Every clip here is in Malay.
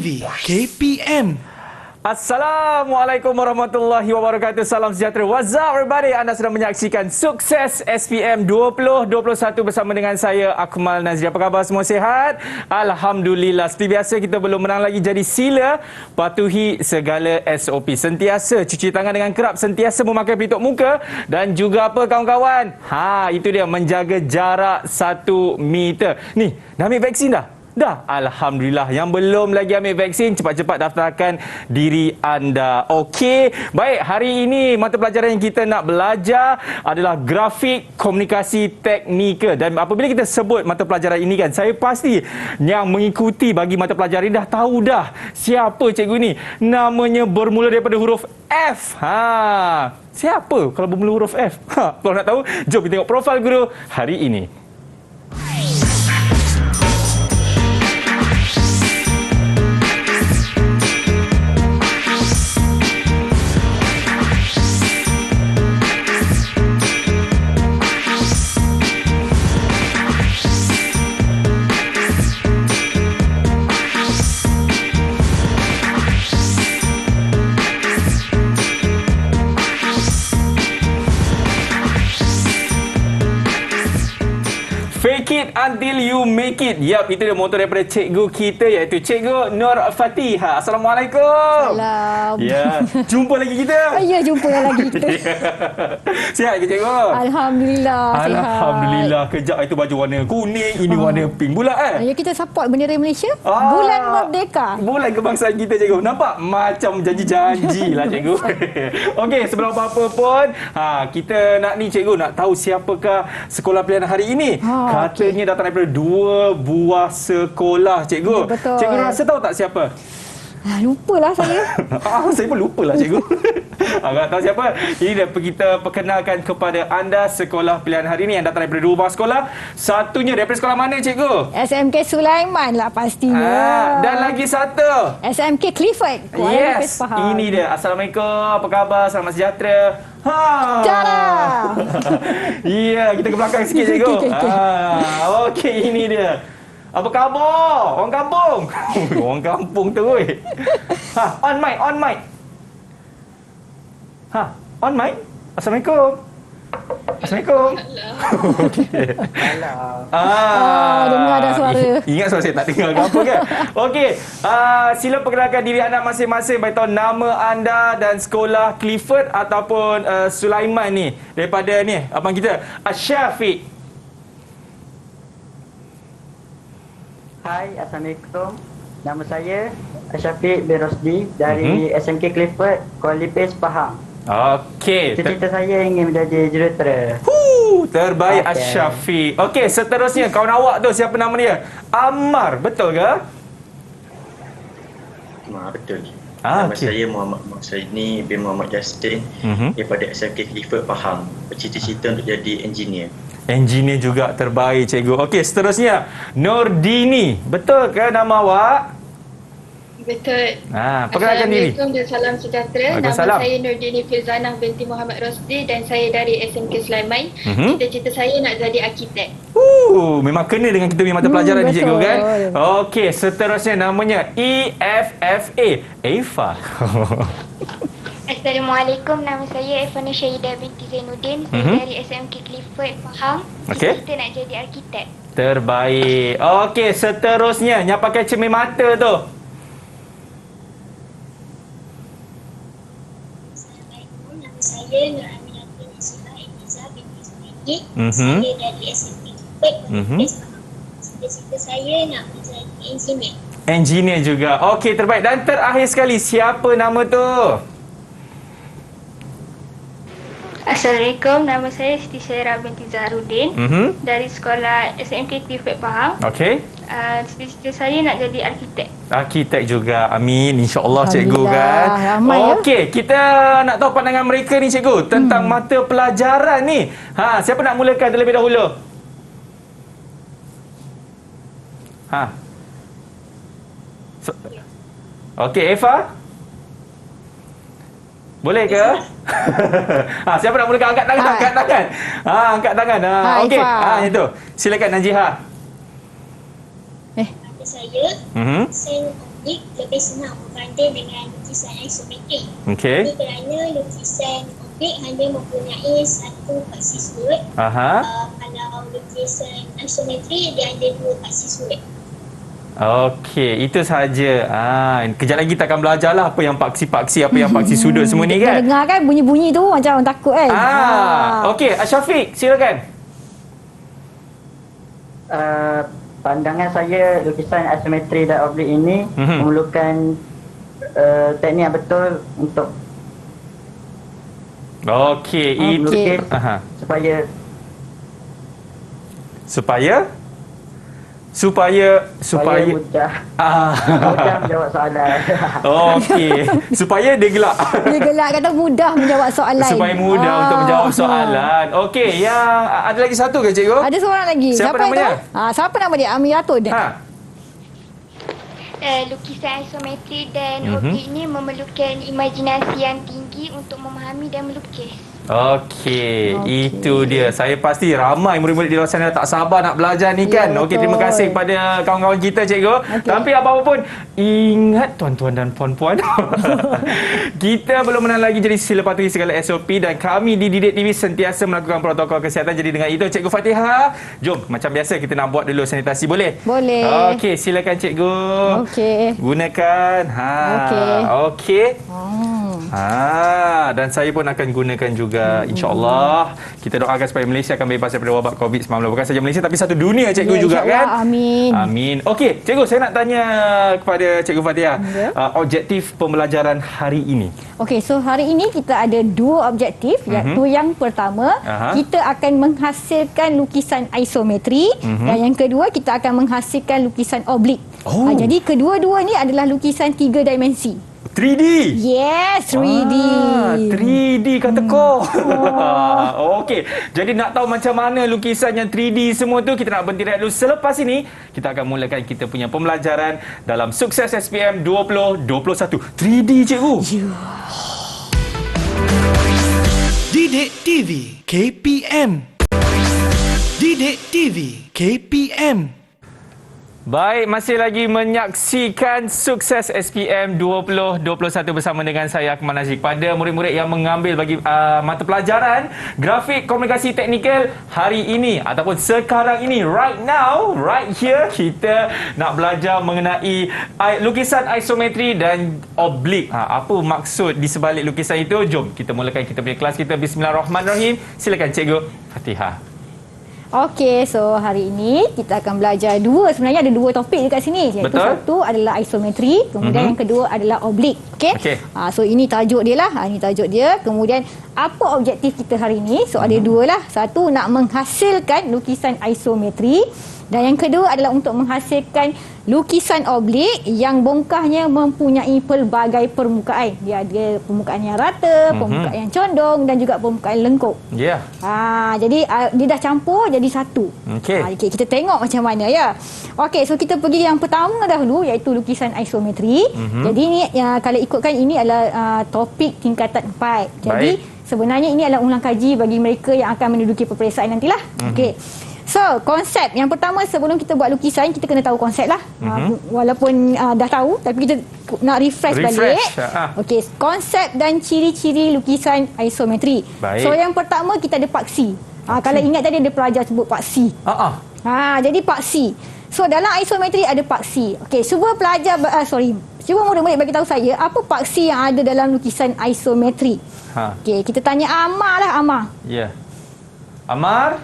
TV KPM. Assalamualaikum warahmatullahi wabarakatuh. Salam sejahtera. What's up everybody? Anda sedang menyaksikan Sukses SPM 2021 bersama dengan saya Akmal Nazri. Apa khabar, semua sihat? Alhamdulillah. Seperti biasa, kita belum menang lagi, jadi sila patuhi segala SOP. Sentiasa cuci tangan dengan kerap, sentiasa memakai pelitup muka dan juga apa kawan-kawan? Itu dia, menjaga jarak 1 meter. Ni, dah ambil vaksin dah? Dah, Alhamdulillah. Yang belum lagi ambil vaksin, cepat-cepat daftarkan diri anda. Okey, baik. Hari ini mata pelajaran yang kita nak belajar adalah grafik komunikasi teknikal. Dan apabila kita sebut mata pelajaran ini kan, saya pasti yang mengikuti bagi mata pelajaran ini dah tahu dah siapa cikgu ni. Namanya bermula daripada huruf F. Siapa kalau bermula huruf F? Kalau nak tahu, jom kita tengok profil guru hari ini. Fake it until you make it. Yap, itu dia moto daripada cikgu kita, iaitu Cikgu Nur Fatihah. Assalamualaikum. Salam. Ya, jumpa lagi kita. Ya, jumpa lagi kita. Sihat ke cikgu? Alhamdulillah, sihat. Alhamdulillah. Kejap itu baju warna kuning, ini warna pink pula Ya, kita support bendera Malaysia. Bulan Merdeka. Bulan kebangsaan kita, cikgu. Nampak? Macam janji-janji lah, cikgu. Okey, sebelum apa-apa pun, kita nak ni, cikgu, nak tahu siapakah sekolah pilihan hari ini. Katanya datang daripada 2 buah sekolah, cikgu. Ya, betul. Cikgu rasa tahu tak siapa? Lupalah saya. Saya pun lupalah, cikgu. Tak tahu siapa. Ini dah kita perkenalkan kepada anda sekolah pilihan hari ini yang datang daripada 2 buah sekolah. Satunya daripada sekolah mana, cikgu? SMK Sulaiman lah pastinya. Dan lagi satu, SMK Clifford, Kuala Lumpur, Pahang. Ini dia. Assalamualaikum, apa khabar? Selamat sejahtera. Cara. Ya, kita ke belakang sikit, cikgu. Okey, ini dia. Apa khabar? Orang kampung. Orang kampung tu, weh. On mic, on mic. On mic. Assalamualaikum. Assalamualaikum. Dengar ada suara. Ingat suara saya tak dengar ke apa kan? Okey, sila perkenalkan diri anda masing-masing. Bagi tahu nama anda dan sekolah Clifford ataupun Sulaiman ni. Daripada ni, abang kita, Syafiq. Hai, Assalamualaikum. Nama saya Syafiq bin Rosdi dari SMK Clifford, Kuala Lumpur, Pahang. Okey. Cita-cita saya ingin menjadi jurutera. Terbaik, Syafiq. Okey, seterusnya kawan awak tu, siapa nama dia? Ammar, betul ke? Betul. Nama Okey. saya Muhammad Maksaini bin Muhammad Justin daripada SMK Clifford, Pahang. Bercita-cita untuk jadi engineer. Engineer juga, terbaik, cikgu. Okey, seterusnya Nordini, betul ke nama awak? Betul. Perkenalkan diri. Assalamualaikum dan salam sejahtera. Nama Waalaikumsalam. saya Nurdini Filzanah binti Muhammad Rosdi dan saya dari SMK Sulaiman. Cita-cita saya nak jadi arkitek. Memang kena dengan kita punya mata pelajaran ni, cikgu, betul. kan? Okey, seterusnya namanya EFFA. Eva. Assalamualaikum, nama saya Evana Syahidah binti Zainuddin. Saya dari SMK Clifford, Pahang. Okey. Kita nak jadi arkitek. Terbaik. Okey, seterusnya yang pakai cermin mata tu. Assalamualaikum, nama saya Nur Aminatun Nisila Eliza binti Zuhaidi. Mhm. Saya dari SMK Clifford, Mhm. Pahang. Cita-cita saya nak menjadi engineer. Engineer juga. Okey, terbaik. Dan terakhir sekali, siapa nama tu? Assalamualaikum, nama saya Siti Syairah binti Zaharuddin dari sekolah SMK Clifford, Pahang. Okey. Cita-cita saya nak jadi arkitek. Arkitek juga. Amin. InsyaAllah, cikgu, Alhamdulillah. kan? Ramai, ya? Okey, kita nak tahu pandangan mereka ni, cikgu, tentang mata pelajaran ni. Siapa nak mulakan terlebih dahulu? Okey, Eva? Boleh ke? Siapa nak mulakan? Angkat tangan, angkat tangan. Angkat tangan. Okey. Itu. Silakan, Najiha. Saya, saya objek lebih senang berbanding dengan lukisan isometrik. Okey. Ini kerana lukisan objek hanya mempunyai satu paksi sudut. Kalau lukisan isometrik dia ada dua paksi sudut. Okey, itu sahaja. Kejap lagi kita akan belajarlah apa yang paksi-paksi, apa yang paksi sudut semua ni kan. Dengar kan bunyi-bunyi tu macam orang takut kan. Okey, Syafiq, silakan. Pandangan saya lukisan asimetri dan oblik ini memerlukan teknik yang betul untuk Okey, itu supaya mudah menjawab soalan. Okey, supaya dia gelak. Dia gelak kata mudah menjawab soalan. Supaya mudah untuk menjawab soalan. Okey, yang ada lagi satu ke cikgu? Ada seorang lagi. Siapa namanya? Siapa nama dia? Amiratul. Lukisan isometri dan objek ini memerlukan imajinasi yang tinggi untuk memahami dan melukis. Okey, itu dia. Saya pasti ramai murid-murid di luar sana tak sabar nak belajar ni kan. Okey, terima kasih kepada kawan-kawan kita cikgu. Tapi apa-apa pun, ingat tuan-tuan dan puan-puan, kita belum menang lagi, jadi sila patuhi segala SOP dan kami di Didik TV sentiasa melakukan protokol kesihatan. Jadi dengan itu Cikgu Fatihah, jom macam biasa kita nak buat dulu sanitasi, boleh? Boleh. Okey, silakan cikgu. Okey. Gunakan. Okey. Dan saya pun akan gunakan juga, insya-Allah. Kita doakan supaya Malaysia akan bebas daripada wabak COVID-19. Bukan saja Malaysia tapi satu dunia cikgu juga kan. Amin. Amin. Okey, cikgu, saya nak tanya kepada Cikgu Fatihah, objektif pembelajaran hari ini. Okey, so hari ini kita ada dua objektif, iaitu yang pertama, kita akan menghasilkan lukisan isometri dan yang kedua kita akan menghasilkan lukisan oblik. Jadi kedua-dua ni adalah lukisan 3 dimensi. 3D? Yes, 3D. 3D kata kau. Okey. Jadi nak tahu macam mana lukisan yang 3D semua tu, kita nak berhenti dulu. Selepas ini, kita akan mulakan kita punya pembelajaran dalam Sukses SPM 2021. 3D cikgu. Didik TV KPM. Didik TV KPM. Baik, masih lagi menyaksikan Sukses SPM 2021 bersama dengan saya Akmal Nazri. Pada murid-murid yang mengambil bagi mata pelajaran Grafik Komunikasi Teknikal hari ini ataupun sekarang ini, right now, right here, kita nak belajar mengenai lukisan isometri dan oblik. Apa maksud di sebalik lukisan itu? Jom kita mulakan kita punya kelas kita. Bismillahirrahmanirrahim. Silakan Cikgu Fatihah. Okey, so hari ini kita akan belajar sebenarnya ada dua topik dekat sini. Iaitu satu adalah isometri, kemudian yang kedua adalah oblik. Okey. So ini tajuk dia lah. Ini tajuk dia. Kemudian apa objektif kita hari ini? So ada dua lah. Satu, nak menghasilkan lukisan isometri. Dan yang kedua adalah untuk menghasilkan lukisan oblik yang bongkahnya mempunyai pelbagai permukaan. Dia ada permukaan yang rata, permukaan yang condong dan juga permukaan lengkung. Ya. Jadi dia dah campur jadi satu. Okay, kita tengok macam mana ya. Okey, so kita pergi yang pertama dahulu, iaitu lukisan isometri. Jadi ni kalau ikutkan ini adalah topik tingkatan 4. Jadi sebenarnya ini adalah ulang kaji bagi mereka yang akan menduduki peperiksaan nantilah. Okey. So, konsep yang pertama, sebelum kita buat lukisan, kita kena tahu konsep lah. Walaupun dah tahu, tapi kita nak refresh balik. Okey, konsep dan ciri-ciri lukisan isometri. So, yang pertama kita ada paksi. Kalau ingat tadi ada pelajar sebut paksi. Jadi paksi. So, dalam isometri ada paksi. Okey, cuba cuba murid-murid bagi tahu saya, apa paksi yang ada dalam lukisan isometri? Okey, kita tanya Amar lah, Amar. Ya. Amar?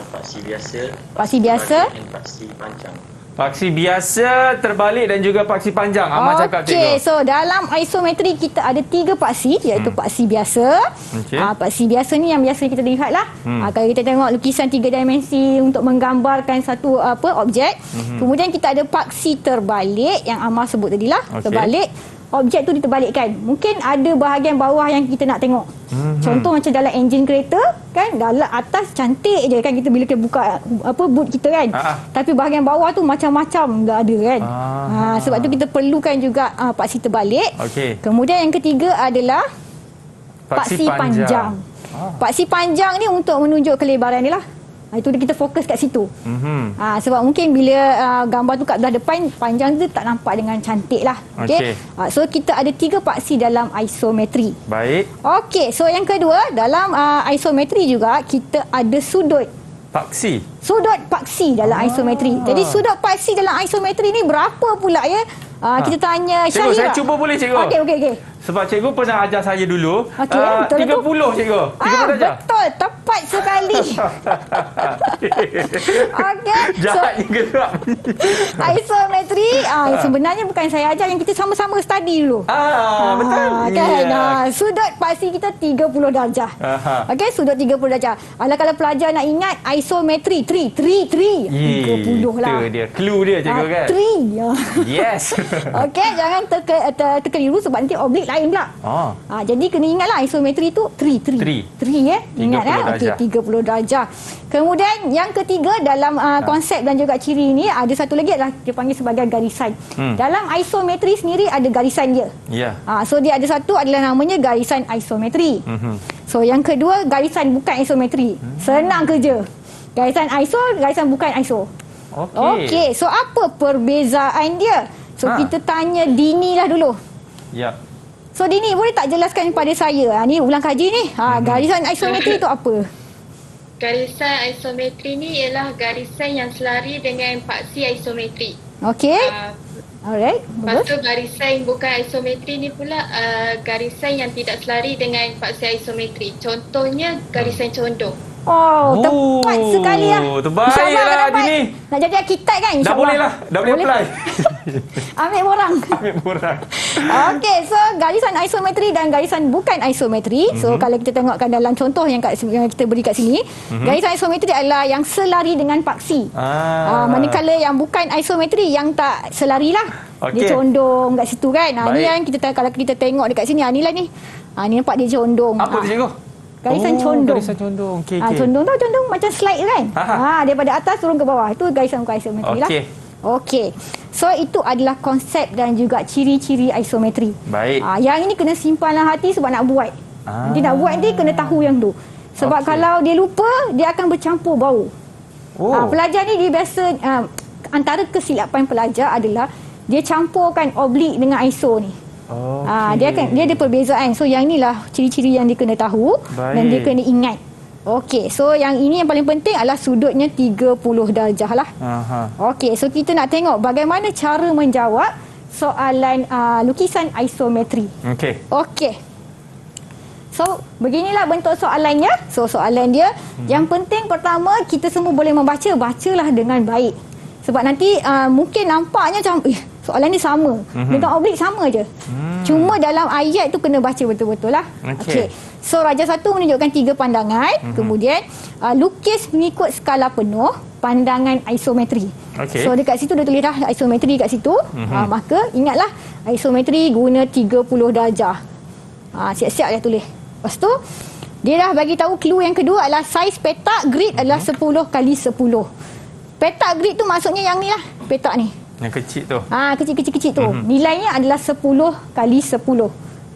Paksi biasa. Paksi biasa. Dan paksi panjang. Paksi biasa, terbalik dan juga paksi panjang. Amar cakap cikgu. Okey, so dalam isometri kita ada 3 paksi, iaitu paksi biasa. Paksi biasa ni yang biasa kita lihat lah. Kalau kita tengok lukisan 3 dimensi untuk menggambarkan satu objek. Kemudian kita ada paksi terbalik yang Amar sebut tadi lah. Terbalik. Objek tu diterbalikkan. Mungkin ada bahagian bawah yang kita nak tengok. Contoh macam dalam enjin kereta kan, dalam atas cantik je kan kita bila kita buka boot kita kan. Tapi bahagian bawah tu macam-macam dah ada kan. Sebab tu kita perlukan juga paksi terbalik. Kemudian yang ketiga adalah paksi panjang. Paksi panjang ni untuk menunjuk kelebaran ni lah. Itu kita fokus kat situ. Sebab mungkin bila gambar tu kat belah depan, panjang tu tak nampak dengan cantik lah. Okay. So kita ada 3 paksi dalam isometri. Baik. Okey, so yang kedua, dalam isometri juga kita ada sudut paksi. Sudut paksi dalam isometri. Jadi sudut paksi dalam isometri ni berapa pula ya? Kita tanya Syahira. Cikgu, saya cuba boleh cikgu? Okey. Sebab cikgu pernah ajar saya dulu. Okey, betul 30 cikgu. 30 darjah. Betul, tepat sekali. Okey. Jahatnya gerak. Isometri sebenarnya bukan saya ajar, yang kita sama-sama study dulu. Betul. Kan? Sudut paksi kita 30 darjah. Okey, sudut 30 darjah. Kalau pelajar nak ingat isometri, 30 lah. Itu dia. Clue dia cikgu kan? 3. Yes. Okey, jangan terkeliru sebab nanti oblik lain pula. Jadi kena ingatlah isometri tu 3 ya. Ingat ya. Okey, 30 darjah. Kemudian yang ketiga dalam konsep dan juga ciri ni ada satu lagi adalah dia panggil sebagai garisan. Dalam isometri sendiri ada garisan dia. So dia ada satu adalah namanya garisan isometri. So yang kedua garisan bukan isometri. Senang kerja. Garisan iso, garisan bukan iso. Okey, so apa perbezaan dia? So kita tanya Dini lah dulu. Ya. So Dini, boleh tak jelaskan kepada saya? Ni ulang kaji ni. Garisan isometri tu apa? Garisan isometri ni ialah garisan yang selari dengan paksi isometri. Okey. Alright. Lepas tu garisan bukan isometri ni pula garisan yang tidak selari dengan paksi isometri. Contohnya garisan condong. Tepat sekali lah. Terbaiklah Dini. Nak jadi arkitek kan? Dah boleh lah. Dah boleh apply. Ambil borang. Okey, so garisan isometri dan garisan bukan isometri. So kalau kita tengokkan dalam contoh yang kita beri kat sini, garisan isometri adalah yang selari dengan paksi. Manakala yang bukan isometri yang tak selari lah. Dia condong kat situ kan. Ni yang kalau kita tengok dekat sini, ni lah ni. Ni nampak dia condong. Apa tu cikgu? Garisan condong. Garisan condong. Okey. Condong tu condong macam slide kan? Daripada atas turun ke bawah. Itu garisan bukan isometri lah. Okey. So itu adalah konsep dan juga ciri-ciri isometri. Baik. Yang ini kena simpanlah hati sebab nak buat. Nanti nak buat nanti kena tahu yang tu. Sebab kalau dia lupa, dia akan bercampur bau. Pelajar ni dia biasa antara kesilapan pelajar adalah dia campurkan oblik dengan iso ni. Dia ada perbezaan. So yang inilah ciri-ciri yang dia kena tahu. Dan dia kena ingat. Okey, so yang ini yang paling penting adalah sudutnya 30 darjah lah. Okey, so kita nak tengok bagaimana cara menjawab soalan lukisan isometri. Okey. So beginilah bentuk soalannya. So soalan dia, yang penting pertama kita semua boleh membaca, bacalah dengan baik. Sebab nanti mungkin nampaknya macam soalan ni sama. Dengan oblik sama je. Cuma dalam ayat tu kena baca betul-betul lah. Okey. So Raja 1 menunjukkan 3 pandangan. Kemudian lukis mengikut skala penuh pandangan isometri. So dekat situ dia tulis dah isometri kat situ. Maka ingatlah isometri guna 30 darjah. Siap-siap dia tulis. Lepas tu dia dah bagi tahu clue yang kedua adalah saiz petak grid adalah 10 kali 10. Petak grid tu maksudnya yang ni lah. Petak ni. Yang kecil tu. Kecil-kecil tu. Nilainya adalah 10 kali 10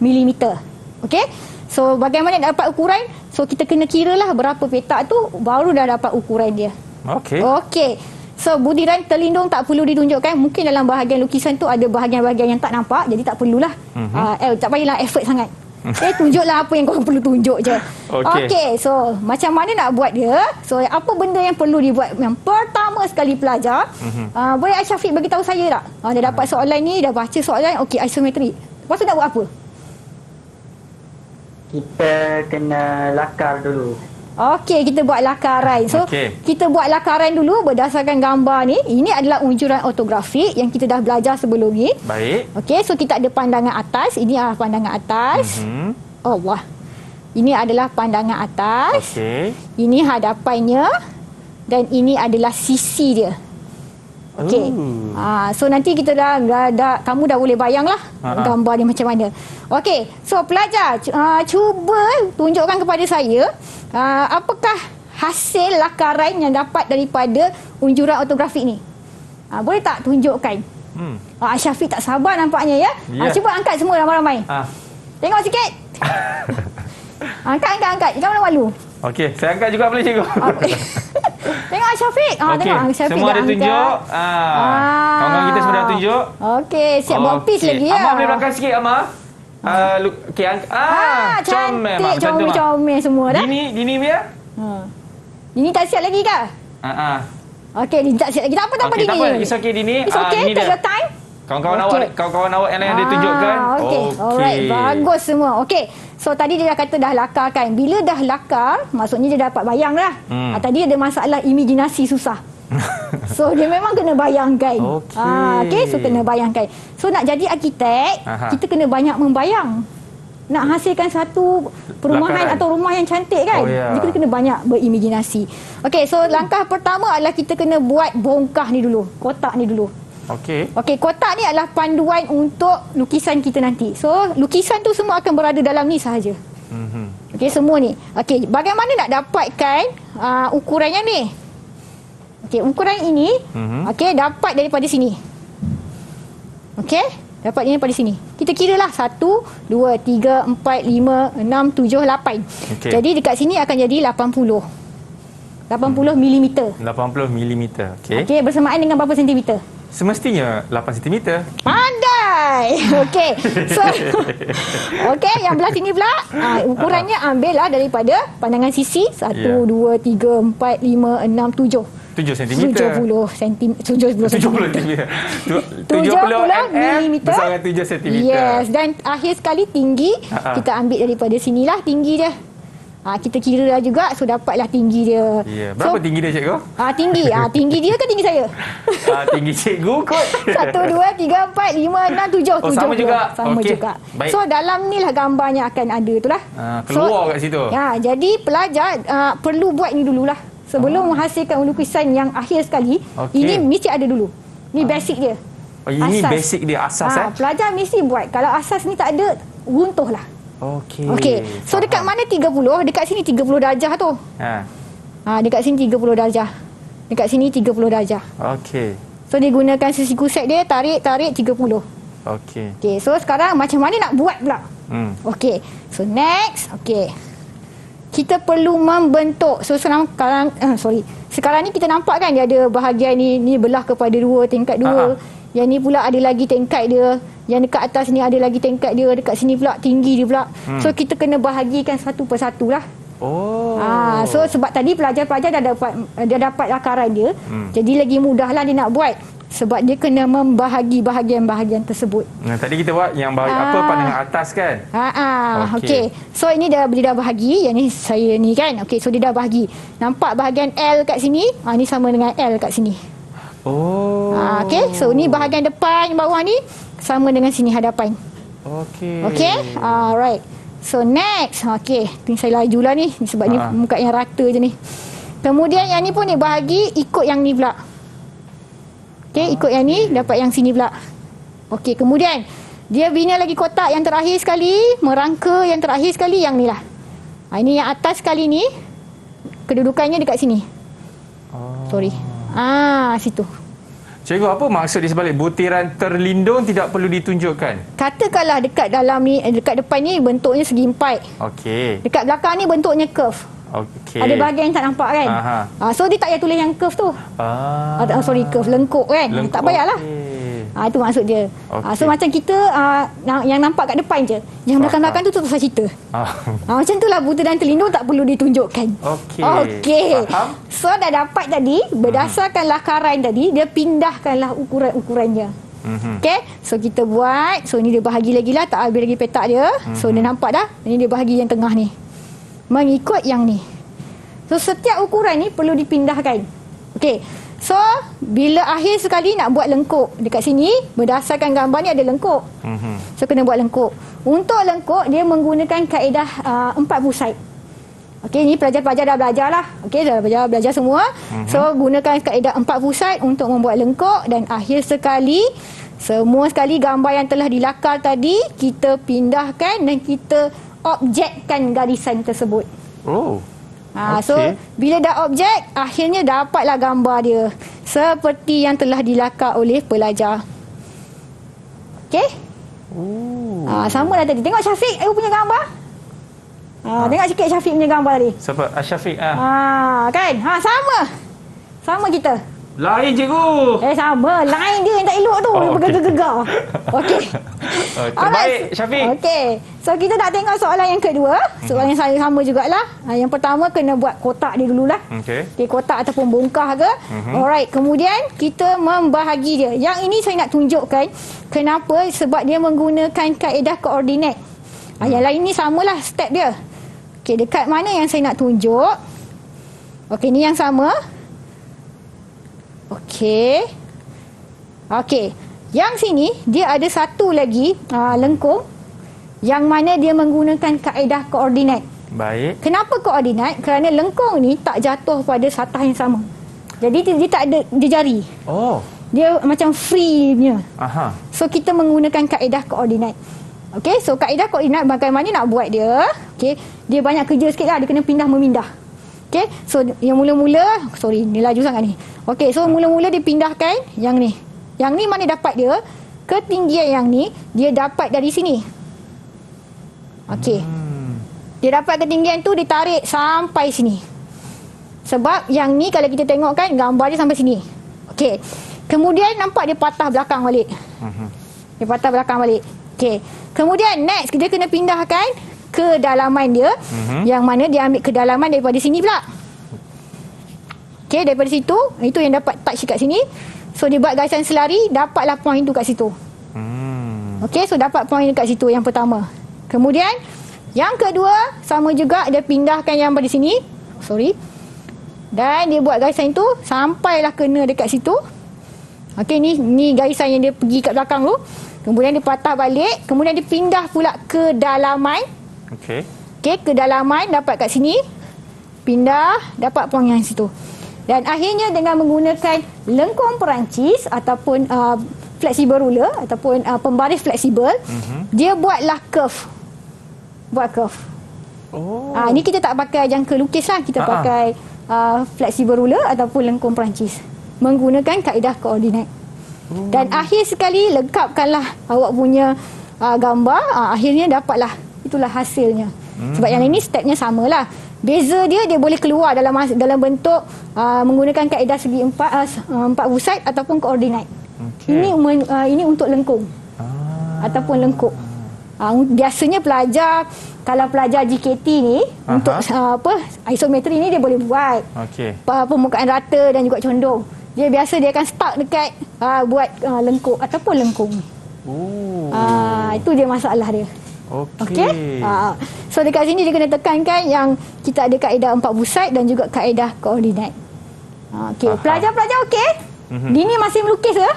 milimeter. Okey? So bagaimana nak dapat ukuran? So kita kena kira lah berapa petak tu baru dah dapat ukuran dia. Okey. So budiran terlindung tak perlu ditunjukkan. Mungkin dalam bahagian lukisan tu ada bahagian-bahagian yang tak nampak. Jadi tak perlulah. Tak payahlah effort sangat. Tunjuklah apa yang korang perlu tunjuk je. Okey, so macam mana nak buat dia? So apa benda yang perlu dibuat? Yang pertama sekali pelajar, boleh Syafiq bagi tahu saya tak? Dia dapat soalan ni, dah baca soalan, okey isometri. Lepas tu nak buat apa? Kita kena lakar dulu. Okey, kita buat lakaran. So, kita buat lakaran dulu berdasarkan gambar ni. Ini adalah unjuran ortografik yang kita dah belajar sebelum ni. Baik. Okey, so kita ada pandangan atas. Ini adalah pandangan atas. Allah. Ini adalah pandangan atas. Ini hadapannya. Dan ini adalah sisi dia. Okey. So nanti kita kamu dah boleh bayanglah gambar ni macam mana. Okey. So pelajar cuba tunjukkan kepada saya apakah hasil lakaran yang dapat daripada unjuran ortografik ni. Boleh tak tunjukkan? Syafiq tak sabar nampaknya ya. Cuba angkat semua ramai-ramai. Tengok sikit. Angkat. Jangan malu. Okey, saya angkat juga boleh cikgu. Tengok Syafiq. Okey. Tengok Syafiq Semua dah ada tunjuk. Kawan-kawan kita semua dah tunjuk. Okey, siap buat peace lagi ya. Amar boleh belakang sikit, Amar. Okey, cantik, comel-comel semua dah. Dini dia? Dini tak siap lagi ke? Okey, Dini tak siap lagi. Tak apa, Okey, Dini. tak apa. It's okay, Dini. It's okay, Dini take dah. your time. Kawan-kawan awak yang lain ada tunjukkan. Okey. Alright, bagus semua. Okey. So tadi dia dah kata dah lakar kan. Bila dah lakar, maksudnya dia dapat bayang dah. Tadi ada masalah imajinasi susah. So dia memang kena bayangkan. Okey, so kena bayangkan. So nak jadi arkitek, kita kena banyak membayang. Nak hasilkan satu perumahan atau rumah yang cantik kan. Kita kena banyak berimajinasi. Okey, so langkah pertama adalah kita kena buat bongkah ni dulu. Kotak ni dulu. Okey, kotak ni adalah panduan untuk lukisan kita nanti. So, lukisan tu semua akan berada dalam ni sahaja. Okey, semua ni. Okey, bagaimana nak dapatkan ukurannya ni? Okey, ukuran ini okey, dapat daripada sini. Okey, dapat ini daripada sini. Kita kiralah 1, 2, 3, 4, 5, 6, 7, 8. Jadi dekat sini akan jadi 80 mm. 80 mm. Okey, bersamaan dengan berapa sentimeter? Semestinya 8 cm. Pandai. Okey. So okey, yang belah sini pula ukurannya ambillah daripada pandangan sisi 1 2 3 4 5 6 7. 7 cm. 70 cm. 70 mm bersama 7 cm. Yes, dan akhir sekali tinggi kita ambil daripada sinilah tinggi dia. Kita kira lah juga, so dapatlah tinggi dia. Berapa tinggi dia, cikgu? Tinggi dia ke tinggi saya? Tinggi cikgu kot. 1, 2, 3, 4, 5, 6, 7. Sama juga? Sama juga. Baik. So dalam ni lah gambarnya akan ada tu lah. Keluar kat situ. Jadi pelajar perlu buat ni dululah. Sebelum menghasilkan lukisan yang akhir sekali, ini mesti ada dulu. Ni basic dia. Ini basic dia, asas. Pelajar mesti buat. Kalau asas ni tak ada, runtuhlah. Okey. So dekat mana 30? Dekat sini 30 darjah tu. Dekat sini 30 darjah. Dekat sini 30 darjah. Okey. So dia gunakan sisiku set dia, tarik 30. Okey, so sekarang macam mana nak buat pula? Okey. So next, okey. Kita perlu membentuk. So sekarang ni kita nampak kan dia ada bahagian ni belah kepada 2, tingkat 2. Yang ni pula ada lagi tingkat dia. Yang dekat atas ni ada lagi tingkat dia. Dekat sini pula tinggi dia pula. So kita kena bahagikan satu persatu lah. So sebab tadi pelajar-pelajar dah dapat lakaran dia. Jadi lagi mudahlah dia nak buat. Sebab dia kena membahagi bahagian-bahagian tersebut. Tadi kita buat yang pandangan atas kan? Okey. So ini dia dah bahagi. Yang ni saya ni kan. Okey, so dia dah bahagi. Nampak bahagian L kat sini? Ni sama dengan L kat sini. Okey, so ni bahagian depan bawah ni sama dengan sini hadapan. Okey. Alright. So next, okey, ni saya lajulah ni sebab ni muka yang rata je ni. Kemudian yang ni pun ni bahagi ikut yang ni pula. Okey, ikut yang ni dapat yang sini pula. Okey, kemudian dia bina lagi kotak yang terakhir sekali, merangka yang terakhir sekali yang ni lah. Ini yang atas sekali ni kedudukannya dekat sini. Situ. Cikgu, apa maksud di sebalik butiran terlindung tidak perlu ditunjukkan? Katakanlah dekat dalam ni, dekat depan ni bentuknya segi empat. Okey. Dekat belakang ni bentuknya curve. Ada bahagian yang tak nampak kan? So dia tak payah tulis yang curve tu. Curve, lengkuk kan? Tak payahlah. Itu maksud dia. So macam kita yang nampak kat depan je. Yang belakang-belakang tu terus cerita. Macam tu lah butiran terlindung tak perlu ditunjukkan. Okey. So dah dapat tadi, berdasarkan lakaran tadi, dia pindahkanlah ukuran-ukurannya. Okey. So kita buat. So ni dia bahagi lagi lah, tak habis lagi petak dia. So dia nampak dah. Ini dia bahagi yang tengah ni. Mengikut yang ni. So setiap ukuran ni perlu dipindahkan. Okey. So bila akhir sekali nak buat lengkuk dekat sini, berdasarkan gambar ni ada lengkuk. So kena buat lengkuk. Untuk lengkuk dia menggunakan kaedah 4 pusat. Okey, ni pelajar-pelajar dah belajar lah. Okey, dah belajar semua. So gunakan kaedah 4 pusat untuk membuat lengkuk. Dan akhir sekali, semua sekali gambar yang telah dilakar tadi kita pindahkan dan kita objekkan garisan tersebut. So bila dah objek, akhirnya dapatlah gambar dia seperti yang telah dilakar oleh pelajar. Okey? Sama lah tadi. Tengok Syafiq punya gambar. Tengok sikit Syafiq punya gambar tadi. Siapa? Syafiq. Kan? Sama. Sama kita. Lain cikgu. Sama. Lain dia yang tak elok tu. Dia bergegar-gegar. Okey. Terbaik Syafiq. Okey. So kita nak tengok soalan yang kedua. Soalan yang saya sama jugalah. Yang pertama kena buat kotak dia dululah. Okey, kotak ataupun bongkah ke. Alright. Kemudian kita membahagi dia. Yang ini saya nak tunjukkan kenapa, sebab dia menggunakan kaedah koordinat. Yang lain ni samalah step dia. Okey, dekat mana yang saya nak tunjuk? Okey, ni yang sama. Okey. Yang sini dia ada satu lagi lengkung yang mana dia menggunakan kaedah koordinat. Baik. Kenapa koordinat? Kerana lengkung ni tak jatuh pada satah yang sama. Jadi dia tak ada dia jari. Dia macam free punya. So kita menggunakan kaedah koordinat. Okey, so kaedah koordinat bagaimana nak buat dia? Okey, dia banyak kerja sikitlah, dia kena pindah memindah. Okey, so yang mula-mula, ni laju sangat ni. Okey, so mula-mula dia pindahkan yang ni. Yang ni mana dapat dia? Ketinggian yang ni dia dapat dari sini. Okey. Dia dapat ketinggian tu ditarik sampai sini. Sebab yang ni kalau kita tengok kan gambar dia sampai sini. Okey. Kemudian nampak dia patah belakang balik. Dia patah belakang balik. Okey. Kemudian next dia kena pindahkan kedalaman dia, yang mana dia ambil kedalaman daripada sini pula. Okey, daripada situ, itu yang dapat touch kat sini. So dia buat garisan selari, dapatlah point tu kat situ. Okey, so dapat point dekat situ yang pertama. Kemudian yang kedua sama juga, dia pindahkan yang pada sini. Dan dia buat garisan itu sampailah kena dekat situ. Okey, ni garisan yang dia pergi kat belakang tu. Kemudian dia patah balik, kemudian dia pindah pula ke dalaman. Okey, kedalaman dapat kat sini. Pindah, dapat point yang situ. Dan akhirnya dengan menggunakan lengkung Perancis ataupun flexible ruler ataupun pembaris fleksibel, dia buatlah curve. Buat curve. Ini kita tak pakai jangka lukis lah, kita pakai flexible ruler ataupun lengkung Perancis menggunakan kaedah koordinat. Dan akhir sekali lengkapkanlah awak punya gambar, akhirnya dapatlah itulah hasilnya. Sebab yang ini stepnya samalah. Beza dia boleh keluar dalam bentuk menggunakan kaedah segi empat pusat ataupun koordinat. Ini untuk lengkung ataupun lengkuk. Biasanya pelajar, kalau pelajar GKT ni untuk isometri ni dia boleh buat. Permukaan rata dan juga condong. Dia akan start dekat buat lengkuk ataupun lengkung. Itu dia masalah dia. Okey. So dekat sini dia kena tekankan yang kita ada kaedah empat pusat dan juga kaedah koordinat. Okey, pelajar-pelajar okey? Dini masih melukis ke?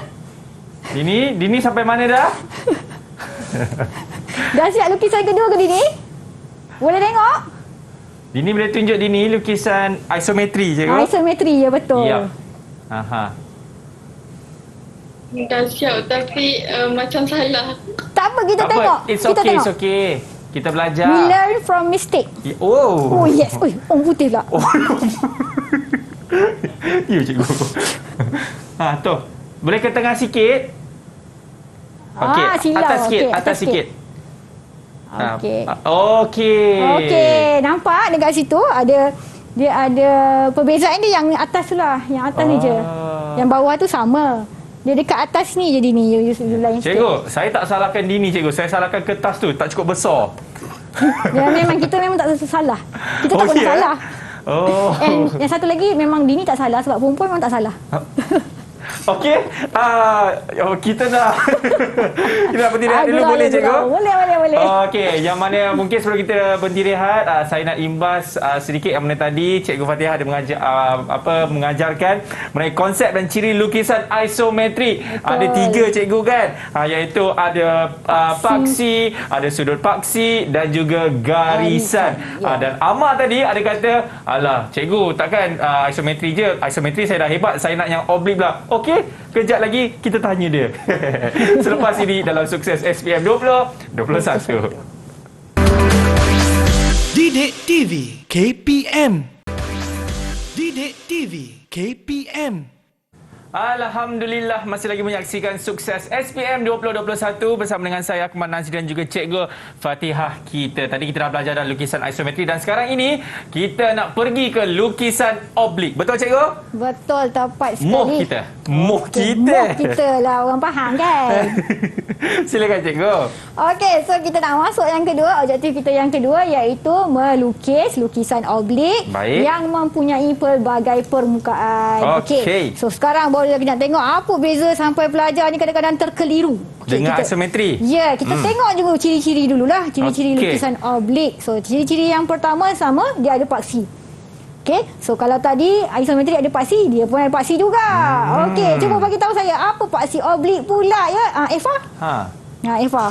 Dini sampai mana dah? Dah siap lukisan kedua ke Dini? Boleh tengok? Dini boleh tunjuk Dini lukisan isometri cikgu? Isometri, ya betul. Ya. Dah siap tapi macam salah. Tak apa, kita tengok. It's kita okay, tengok. it's okay. Kita belajar. We learn from mistake. Oh yes. Putih pula. Ya cikgu. Tu. Boleh ke tengah sikit? Okey, atas sikit, atas sikit. Okey. Nampak dekat situ dia ada perbezaan dia yang atas tu lah. Yang atas ni je. Yang bawah tu sama. Dia dekat atas ni je Dini. Cikgu, saya tak salahkan Dini cikgu. Saya salahkan kertas tu. Tak cukup besar. Kita memang tak salah. Kita tak pernah salah. And yang satu lagi memang Dini tak salah sebab perempuan memang tak salah. Okey. Kita nak berhenti rehat dulu boleh cikgu? Boleh. Okey, yang mana mungkin sebelum kita berhenti rehat, saya nak imbas sedikit yang mana tadi Cikgu Fatihah ada mengajarkan mengenai konsep dan ciri lukisan isometri. Ada 3 cikgu kan? Iaitu ada paksi, ada sudut paksi dan juga garisan. Dan Amar tadi ada kata, alah cikgu takkan isometri je. Isometri saya dah hebat, saya nak yang oblik pula. Okey, kejap lagi kita tanya dia. Selepas ini dalam Sukses SPM 2021. Didik TV KPM. Didik TV KPM. Alhamdulillah, masih lagi menyaksikan Sukses SPM 2021 bersama dengan saya Akmal Nazri dan juga Cikgu Fatihah kita. Tadi kita dah belajar dalam lukisan isometri dan sekarang ini kita nak pergi ke lukisan oblik. Betul Cikgu? Betul, tepat sekali. Moh kita. Moh kita. Moh kita lah, orang faham kan? Silakan Cikgu. Okey, so kita nak masuk yang kedua. Objektif kita yang kedua iaitu melukis lukisan oblik. Baik. Yang mempunyai pelbagai permukaan. Okey. So sekarang baru lagi nak tengok apa beza sampai pelajar ni kadang-kadang terkeliru. Dengan isometri. Ya, kita tengok dulu ciri-ciri dululah. Ciri-ciri Okey. lukisan oblik. So ciri-ciri yang pertama sama, dia ada paksi. Okey, so kalau tadi isometri ada paksi, dia pun ada paksi juga. Okey, cuba bagi tahu saya apa paksi oblik pula ya, Eva? Eva.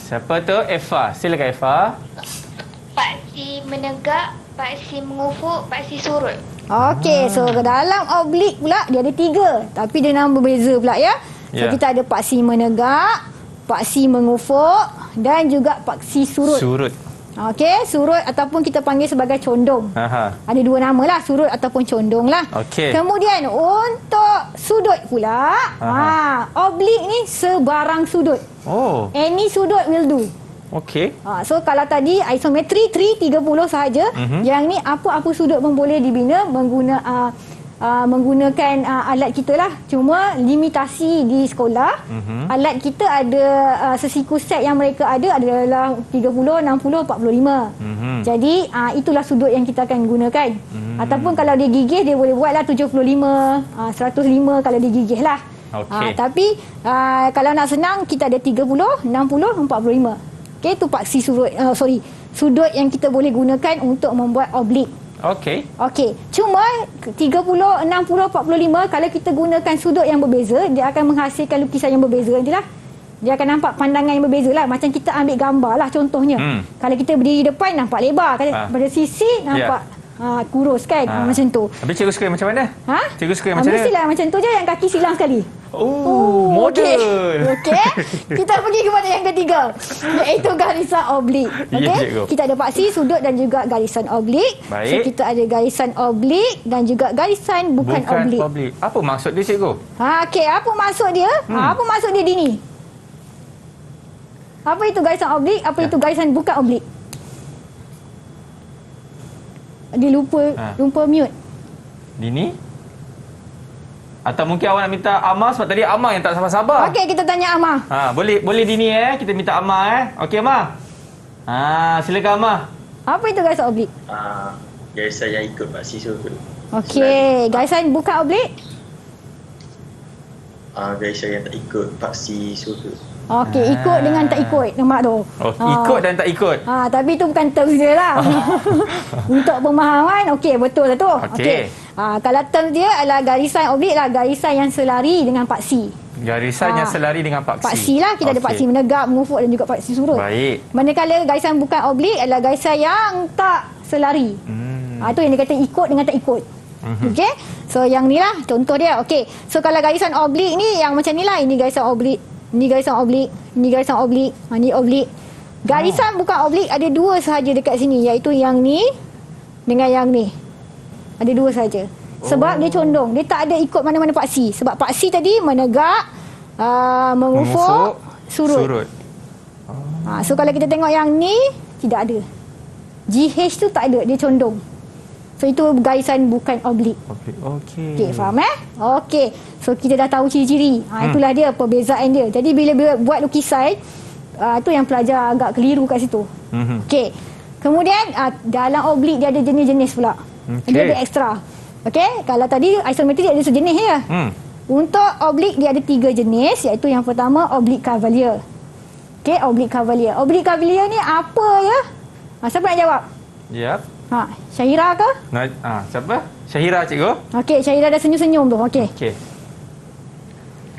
Siapa tu? Eva. Silakan Eva. Paksi menegak, paksi mengufuk, paksi surut. Okey, so dalam oblik pula dia ada 3, tapi dia nama berbeza pula ya. So kita ada paksi menegak, paksi mengufuk dan juga paksi surut. Surut. Okey, surut ataupun kita panggil sebagai condong. Ada 2 nama lah, surut ataupun condong lah. Okey. Kemudian untuk sudut pula, oblik ni sebarang sudut. Oh. Any sudut will do. Okey. So kalau tadi isometri 30 sahaja, yang ni apa-apa sudut pun boleh dibina menggunakan alat kita lah. Cuma limitasi di sekolah, alat kita ada sesiku set yang mereka ada adalah 30, 60, 45. Jadi itulah sudut yang kita akan gunakan. Ataupun kalau dia gigih, dia boleh buat lah 75, 105 kalau dia gigih lah. Tapi kalau nak senang, kita ada 30, 60, 45. Okey, itu paksi surut, sudut yang kita boleh gunakan untuk membuat oblik. Okey. Cuma 30, 60, 45 kalau kita gunakan sudut yang berbeza, dia akan menghasilkan lukisan yang berbeza nantilah. Dia akan nampak pandangan yang berbeza lah. Macam kita ambil gambar lah contohnya. Kalau kita berdiri depan nampak lebar, kalau pada sisi nampak kurus kan, macam tu. Habis cikgu suka yang macam mana? Cikgu suka yang macam mana? Mestilah macam tu je, yang kaki silang sekali. Model. Okey. Kita pergi kepada yang ketiga, iaitu garisan oblik. Okey. Kita ada paksi, sudut dan juga garisan oblik. Baik. So kita ada garisan oblik dan juga garisan bukan oblik. Apa maksud dia cikgu? Okey, apa maksud dia? Apa maksud dia Dini? Apa itu garisan oblik? Apa itu garisan bukan oblik? Dia lupa mute. Dini? Atau mungkin awak nak minta Amar sebab tadi Amar yang tak sabar-sabar. Okey, kita tanya Amar. Boleh Dini kita minta Amar Okey Amar. Silakan Amar. Apa itu garisan oblik? Garisan yang ikut paksi surut. Okey, garisan bukan oblik? Garisan yang tak ikut paksi surut. Okey, ikut dengan tak ikut nampak tu. Ikut dan tak ikut. Tapi itu bukan term dia lah. Untuk pemahaman, okey, betul lah tu. Okey. Kalau term dia adalah garisan oblik lah, garisan yang selari dengan paksi. Garisan yang selari dengan paksi. Paksi lah, kita ada paksi menegak, mengufuk dan juga paksi surut. Baik. Manakala garisan bukan oblik adalah garisan yang tak selari. Itu yang dia kata ikut dengan tak ikut. Okey. So yang ni lah contoh dia. Okey. So kalau garisan oblik ni yang macam ni lah, ini garisan oblik. Ini garisan oblik, ini garisan oblik, ini oblik. Garisan bukan oblik ada 2 sahaja dekat sini, iaitu yang ni dengan yang ni. Ada 2 sahaja. Sebab dia condong, dia tak ada ikut mana-mana paksi. Sebab paksi tadi menegak, mengufuk, surut. So kalau kita tengok yang ni tidak ada. GH tu tak ada, dia condong. So itu garisan bukan oblik. Okey, faham Okey. So kita dah tahu ciri-ciri. Itulah dia perbezaan dia. Jadi bila buat lukisan, tu yang pelajar agak keliru kat situ. Okey. Kemudian dalam oblik dia ada jenis-jenis pula. Dia ada ekstra. Okey, kalau tadi isometri dia ada sejenis je. Untuk oblik dia ada 3 jenis, iaitu yang pertama oblik cavalier. Okey, oblik cavalier. Oblik cavalier ni apa ya? Siapa nak jawab? Syahira ke? Siapa? Syahira cikgu. Okey, Syahira dah senyum-senyum tu. Okey.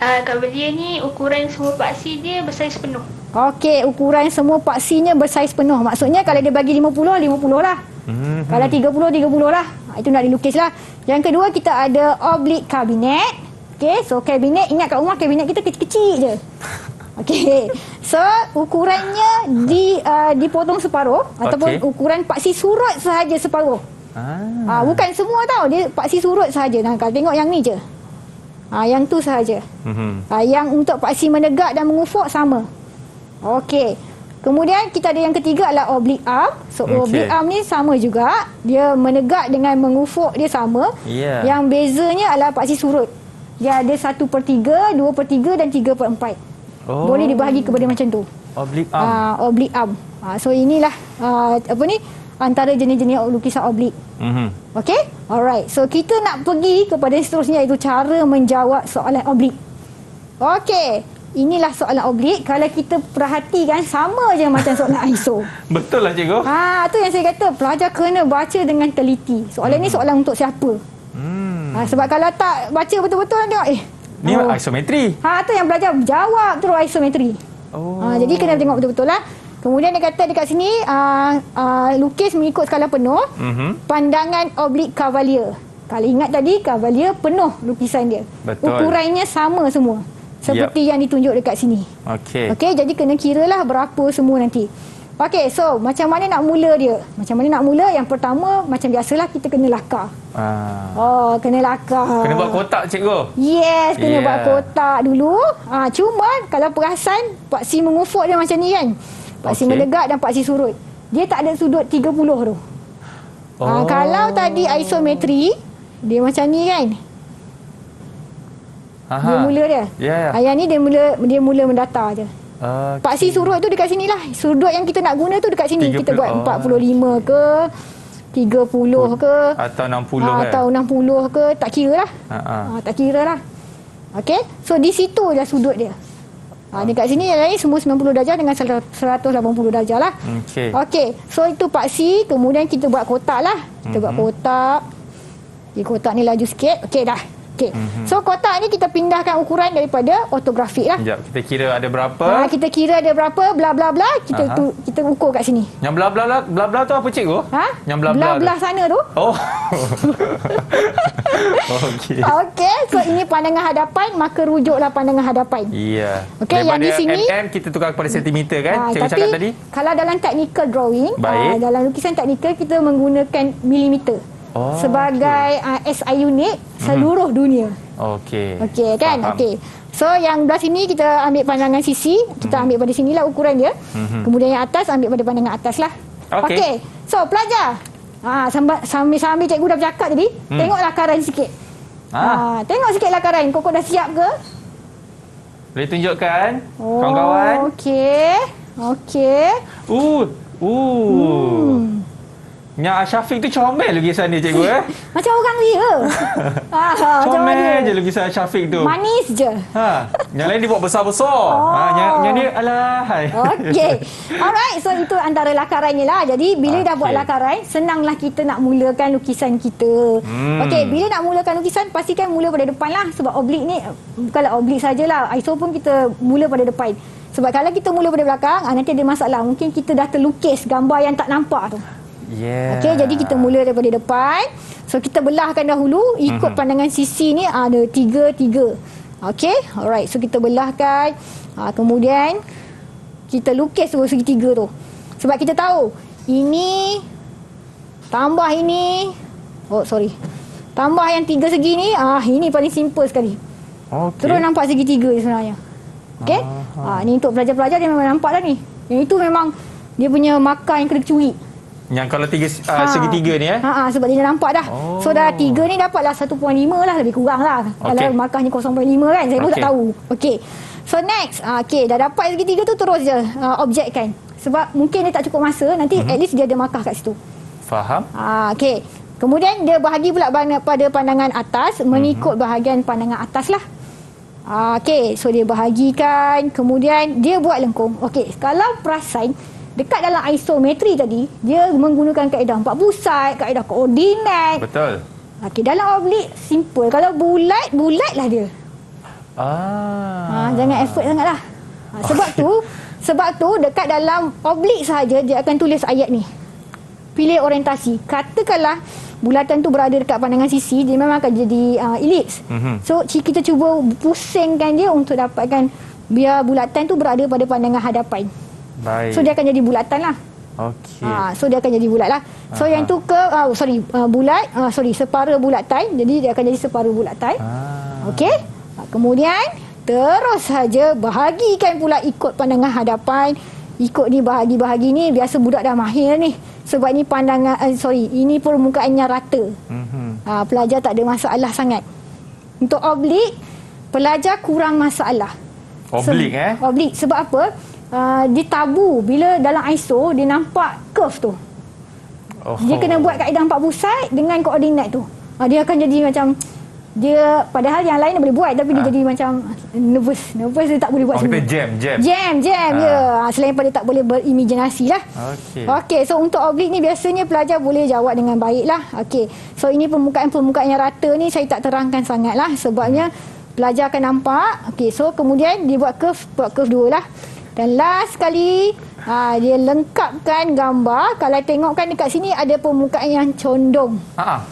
Cavalier ni ukuran semua paksi dia bersaiz penuh. Okey, ukuran semua paksinya bersaiz penuh. Maksudnya kalau dia bagi 50, 50 lah. Kalau 30, 30 lah. Itu nak dilukis lah. Yang kedua kita ada oblik kabinet. Okey, so kabinet, ingat kat rumah kabinet kita kecil-kecil je. Okey. So ukurannya dipotong separuh ataupun ukuran paksi surut sahaja separuh. Bukan semua tau, dia paksi surut sahaja. Nah, kalau tengok yang ni je. Yang tu sahaja. Yang untuk paksi menegak dan mengufuk sama. Okey. Kemudian kita ada yang ketiga adalah oblique arm. So oblique arm ni sama juga. Dia menegak dengan mengufuk dia sama. Yang bezanya adalah paksi surut. Dia ada 1/3, 2/3 dan 3/4. Boleh dibahagi kepada macam tu. Oblique arm. Oblique arm. So inilah antara jenis-jenis lukisan oblik. Okey? Alright. So kita nak pergi kepada seterusnya, iaitu cara menjawab soalan oblik. Okey. Inilah soalan oblik. Kalau kita perhatikan sama je macam soalan ISO. Betul lah cikgu. Tu yang saya kata, pelajar kena baca dengan teliti. Soalan ni soalan untuk siapa? Sebab kalau tak baca betul-betul tengok ni isometri. Tu yang pelajar jawab terus isometri. Jadi kena tengok betul-betul lah. Kemudian dia kata dekat sini lukis mengikut skala penuh. Pandangan oblik Cavalier. Kalau ingat tadi Cavalier penuh lukisan dia. Betul. Ukurannya sama semua. Seperti yang ditunjuk dekat sini. Okey, jadi kena kiralah berapa semua nanti. Okey, so macam mana nak mula dia? Macam mana nak mula? Yang pertama macam biasalah kita kena lakar. Kena lakar. Kena buat kotak cikgu. Yes, kena buat kotak dulu. Cuma kalau perasan paksi mengufuk dia macam ni kan. Paksi menegak dan paksi surut. Dia tak ada sudut 30 tu. Kalau tadi isometri, dia macam ni kan. Dia mula dia. Yang ni dia mula mendata je. Paksi surut tu dekat sini lah. Sudut yang kita nak guna tu dekat sini. 30, kita buat 45 ke, 30 ke. Atau 60 Atau 60 ke. Tak kira lah. Tak kira lah. Okey. So di situ je sudut dia. Dekat sini yang lain semua 90 darjah dengan 180 darjah lah. Okey. So itu paksi. Kemudian kita buat kotak lah. Kita buat kotak. Kotak ni laju sikit. Okey dah. So kotak ni kita pindahkan ukuran daripada ortografik lah. Sekejap. Kita kira ada berapa. Kita kira ada berapa. Bla bla bla. Kita ukur kat sini. Yang bla bla bla tu apa cikgu? Yang bla bla. Bla bla sana tu. Okey. So ini pandangan hadapan. Maka rujuklah pandangan hadapan. Okey. Yang di sini kita tukar kepada sentimeter kan. Cikgu cakap tadi. Kalau dalam technical drawing, dalam lukisan teknikal kita menggunakan milimeter. Sebagai SI unit seluruh dunia. Okey kan? Okey. So yang belah sini kita ambil pandangan sisi, kita ambil pada sinilah ukuran dia. Kemudian yang atas ambil pada pandangan atas lah. Okey. So pelajar, sambil cikgu dah bercakap tadi, tengok lakaran sikit. Tengok sikit lakaran. Kok dah siap ke? Boleh tunjukkan kawan-kawan? Okey. Yang Syafiq tu comel lukisan dia cikgu Macam orang dia. Comel je lukisan Syafiq tu. Manis je. Yang lain dia buat besar-besar. Yang ni alahai. Okey. Alright, so itu antara lakarannya lah. Jadi bila dah buat lakaran, senanglah kita nak mulakan lukisan kita. Okey, bila nak mulakan lukisan pastikan mula pada depan lah. Sebab oblik ni bukanlah oblik sajalah. ISO pun kita mula pada depan. Sebab kalau kita mula pada belakang, nanti ada masalah. Mungkin kita dah terlukis gambar yang tak nampak tu. Okey, jadi kita mula daripada depan. So kita belahkan dahulu ikut pandangan sisi ni ada 3. Okey, alright. So kita belahkan. Kemudian kita lukis tu segitiga tu. Sebab kita tahu ini tambah ini. Tambah yang 3 segi ni, ini paling simple sekali. Terus nampak segitiga je sebenarnya. Okey? Ni untuk pelajar-pelajar dia memang nampak dah ni. Yang itu memang dia punya markah yang kena curi. Yang kalau segitiga ni sebab dia dah nampak dah. So dah 3 ni dapatlah 1.5 lah, lebih kurang lah. Kalau markahnya 0.5 kan, saya pun tak tahu. Okey. So next, dah dapat segitiga tu terus je objekkan. Sebab mungkin dia tak cukup masa, nanti at least dia ada markah kat situ. Faham? Okey. Kemudian dia bahagi pula pada pandangan atas mengikut bahagian pandangan atas lah. Okey, so dia bahagikan, kemudian dia buat lengkung. Okey, kalau perasan dekat dalam isometri tadi, dia menggunakan kaedah 4 pusat, kaedah koordinat. Betul. Okey, dalam oblik simple. Kalau bulat lah dia. Jangan effort sangatlah. Sebab tu dekat dalam oblik sahaja dia akan tulis ayat ni. Pilih orientasi. Katakanlah bulatan tu berada dekat pandangan sisi, dia memang akan jadi elips. So kita cuba pusingkan dia untuk dapatkan biar bulatan tu berada pada pandangan hadapan. Baik. So dia akan jadi bulatan lah. Okey. So dia akan jadi bulat lah. So yang tu bulat, separa bulatan. Jadi dia akan jadi separa bulatan. Okey. Kemudian terus saja bahagikan pula ikut pandangan hadapan. Ikut ni bahagi-bahagi ni biasa budak dah mahir ni. Sebab ni pandangan ini permukaannya rata. Pelajar tak ada masalah sangat. Untuk oblik, pelajar kurang masalah. Oblik Oblik sebab apa? Dia tabu bila dalam ISO dia nampak curve tu. Dia kena buat kaedah 4 pusat dengan koordinat tu. Dia akan jadi macam dia, padahal yang lain dia boleh buat tapi dia jadi macam nervous dia tak boleh buat semua. Kita jam ya. Selain pada tak boleh berimajinasi lah. Okey, so untuk oblik ni biasanya pelajar boleh jawab dengan baik lah. Okey, so ini permukaan yang rata ni saya tak terangkan sangat lah sebabnya pelajar akan nampak. Okey, so kemudian dia buat curve 2 lah. Dan last sekali dia lengkapkan gambar. Kalau tengokkan dekat sini ada permukaan yang condong.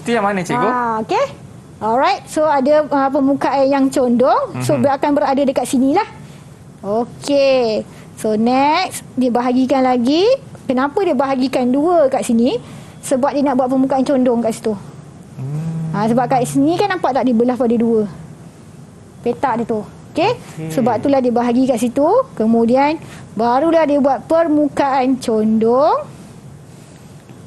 Itu yang mana cikgu? Okey. Alright, so ada permukaan yang condong. So dia akan berada dekat sini lah. Okey. So next, dia bahagikan lagi. Kenapa dia bahagikan 2 kat sini? Sebab dia nak buat permukaan condong kat situ. Sebab kat sini kan nampak tak dibelah pada 2 petak dia tu. Okey. Sebab itulah dia bahagi kat situ. Kemudian barulah dia buat permukaan condong.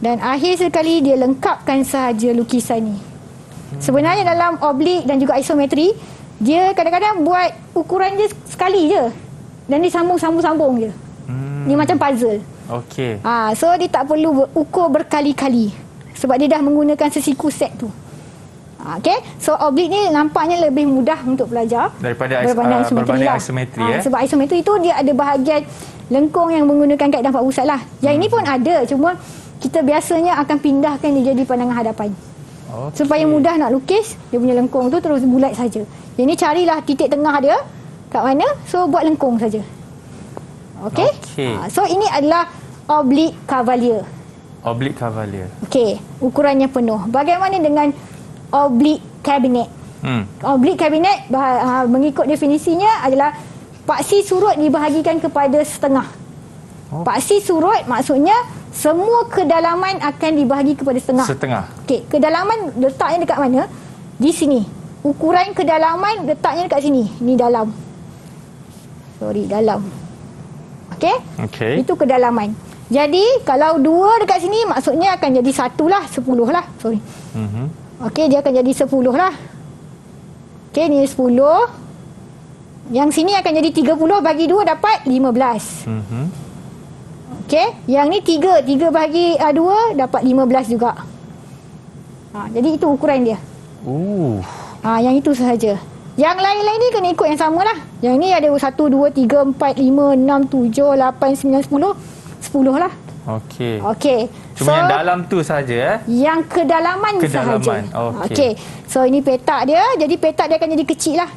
Dan akhir sekali dia lengkapkan sahaja lukisan ni. Sebenarnya dalam oblik dan juga isometri, dia kadang-kadang buat ukuran je sekali je. Dan dia sambung-sambung je. Ni macam puzzle. Okey. So dia tak perlu ukur berkali-kali. Sebab dia dah menggunakan sesiku set tu. Okey. So oblik ni nampaknya lebih mudah untuk pelajar daripada isometri. Sebab isometri tu dia ada bahagian lengkung yang menggunakan kaedah 4 pusat lah. Yang ini pun ada, cuma kita biasanya akan pindahkan dia jadi pandangan hadapan. Supaya mudah nak lukis, dia punya lengkung tu terus bulat saja. Yang ni carilah titik tengah dia kat mana, so buat lengkung saja. Okey. So ini adalah oblik Cavalier. Okey, ukurannya penuh. Bagaimana dengan oblik cabinet? Oblik cabinet mengikut definisinya adalah paksi surut dibahagikan kepada setengah. Paksi surut maksudnya semua kedalaman akan dibahagi kepada setengah. Okey, kedalaman letaknya dekat mana? Di sini. Ukuran kedalaman letaknya dekat sini. Ni dalam. Dalam. Okey? Itu kedalaman. Jadi, kalau 2 dekat sini maksudnya akan jadi 1 lah, 10 lah. Okey, dia akan jadi 10 lah. Okey, ni 10. Yang sini akan jadi 30 bagi 2 dapat 15. Okey, yang ni 3 bagi 2 dapat 15 juga. Jadi itu ukuran dia. Yang itu sahaja. Yang lain-lain ni kena ikut yang sama lah. Yang ni ada 1, 2, 3, 4, 5, 6, 7, 8, 9, 10 lah. Okey. Cuma yang dalam tu saja Yang kedalaman sahaja. Okey. So ini petak dia. Jadi petak dia akan jadi kecil lah.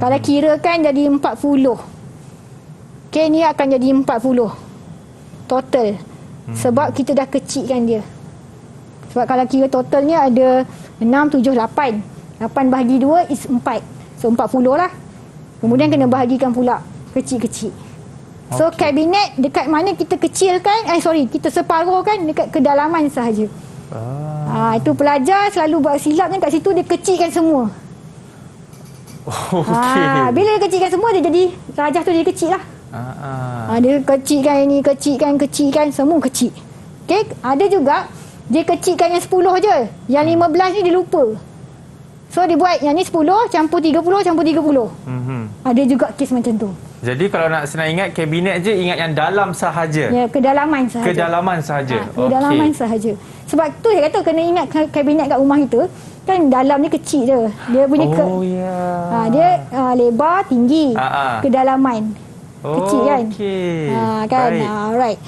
Kalau kirakan jadi 40. Okey, ni akan jadi 40 total. Sebab kita dah kecilkan dia. Sebab kalau kira totalnya ada 6, 7, 8. 8 bahagi 2 is 4. So 40 lah. Kemudian kena bahagikan pula kecil-kecil. So kabinet dekat mana kita kecilkan, kita separuhkan dekat kedalaman sahaja. Itu pelajar selalu buat silapnya kat situ, dia kecilkan semua. Bila dia kecilkan semua, dia jadi rajah tu jadi kecil lah. Dia kecilkan ini, kecilkan, semua kecil. Okay? Ada juga dia kecilkan yang 10 je. Yang 15 ni dia lupa. So dia buat yang ni 10 campur 30 campur 30. Ada juga kes macam tu. Jadi kalau nak senang ingat kabinet je, ingat yang dalam sahaja. Ya, kedalaman sahaja. Kedalaman sahaja. Sebab tu saya kata kena ingat kabinet kat rumah kita kan dalam ni kecil je. Dia punya dia lebar tinggi. Kedalaman kecil kan. Kan. Alright.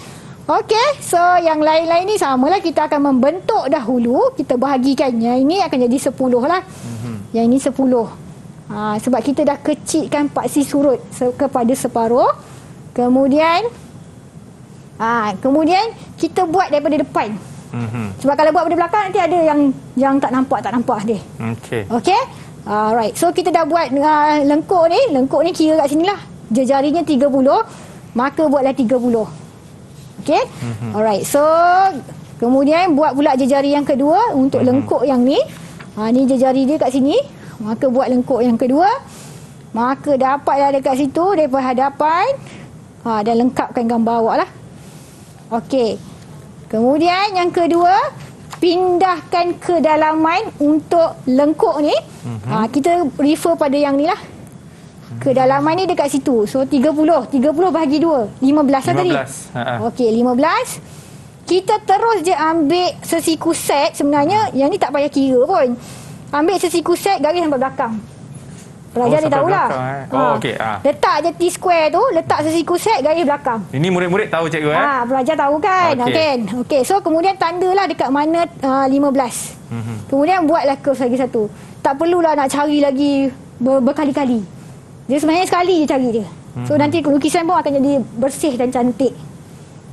Okey, so yang lain-lain ni samalah, kita akan membentuk dahulu, kita bahagikannya. Ini akan jadi 10 lah. Yang ini 10. Sebab kita dah kecilkan paksi surut kepada separuh. Kemudian kita buat daripada depan. Sebab kalau buat daripada belakang nanti ada yang tak nampak dia. Okey. Alright. So kita dah buat lengkuk ni kira kat sini lah. Jarinya 30, maka buatlah 30. Okey. Alright. So kemudian buat pula jari yang kedua untuk lengkuk yang ni. Ni jari dia kat sini. Maka buat lengkuk yang kedua. Maka dapatlah dekat situ daripada hadapan. Dan lengkapkan gambar awak lah. Okey. Kemudian yang kedua, pindahkan kedalaman untuk lengkuk ni. Kita refer pada yang ni lah. Kedalaman ni dekat situ. So 30 bahagi 2, 15 lah tadi. Okey, 15. Kita terus je ambil sesiku set. Sebenarnya yang ni tak payah kira pun. Ambil sesiku set, garis sampai belakang. Pelajar dia tahulah. Okey. Letak je T-square tu, letak sesiku set, garis belakang. Ini murid-murid tahu cikgu Pelajar tahu kan. Okey. So kemudian tandalah dekat mana 15. Kemudian buatlah curve lagi satu. Tak perlulah nak cari lagi berkali-kali. Dia sebenarnya sekali je cari dia. So nanti lukisan pun akan jadi bersih dan cantik.